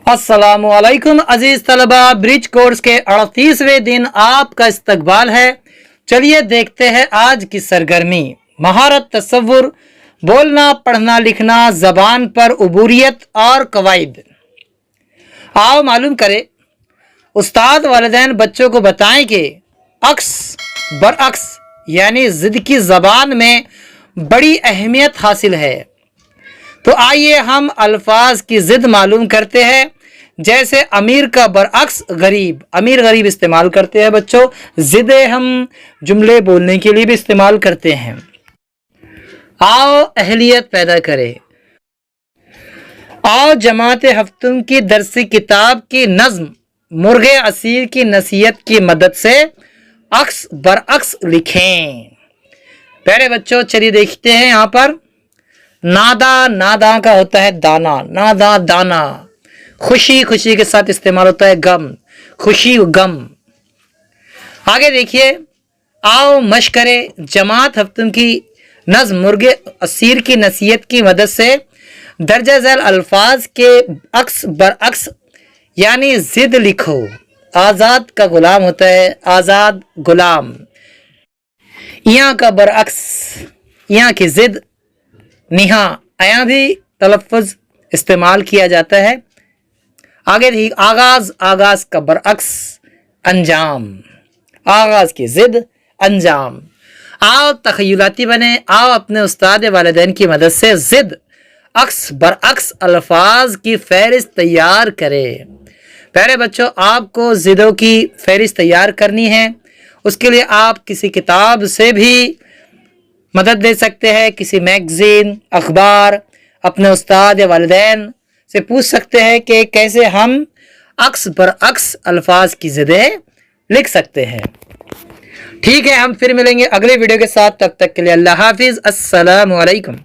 अस्सलामु अलैकुम अजीज तलबा, ब्रिज कोर्स के 38वें दिन आपका इस्तकबाल है। चलिए देखते हैं आज की सरगर्मी। महारत, तसव्वुर, बोलना, पढ़ना, लिखना, जबान पर उबूरियत और कवायद। आओ मालूम करें। उस्ताद वालिदैन बच्चों को बताएं कि अक्स बरअक्स यानी जिद की जबान में बड़ी अहमियत हासिल है। तो आइए हम अल्फाज की जिद मालूम करते हैं। जैसे अमीर का बरअक्स गरीब, अमीर गरीब इस्तेमाल करते हैं बच्चों। जिदे हम जुमले बोलने के लिए भी इस्तेमाल करते हैं। आओ अहलियत पैदा करें। आओ जमात हफ्तुम की दरसी किताब की नज्म मुर्गे असीर की नसीहत की मदद से अक्स बरअक्स लिखें। पहले बच्चों चलिए देखते हैं। यहाँ पर नादा, नादा का होता है दाना, नादा दाना। खुशी, खुशी के साथ इस्तेमाल होता है गम, खुशी गम। आगे देखिए, आओ मशकरे जमात हफ्तुम की नज्म मुर्गे असीर की नसीहत की मदद से दर्जा झैल अल्फाज के अक्स बरअक्स यानी जिद लिखो। आज़ाद का गुलाम होता है आज़ाद गुलाम। यहाँ का बरअक्स, यहाँ की जिद निहा, यहाँ भी तलफ़्फ़ुज़ इस्तेमाल किया जाता है। आगे देखिए, आगाज़, आगाज़ का बरअक्स अंजाम। आगाज़ की जिद अंजाम। आओ तख़य्युलाती बने। आओ अपने उस्ताद वालिदैन की मदद से जिद अक्स बरअक्स अल्फाज की फ़हरिस्त तैयार करें। पहले बच्चों आपको जिदों की फ़हरिस्त तैयार करनी है। उसके लिए आप किसी किताब से भी मदद दे सकते हैं, किसी मैगज़ीन, अखबार, अपने उस्ताद या वालिदैन से पूछ सकते हैं कि कैसे हम अक्स बरअक्स अल्फाज की ज़िदें लिख सकते हैं। ठीक है, हम फिर मिलेंगे अगले वीडियो के साथ। तब तक के लिए अल्लाह हाफिज़। अस्सलामु अलैकुम।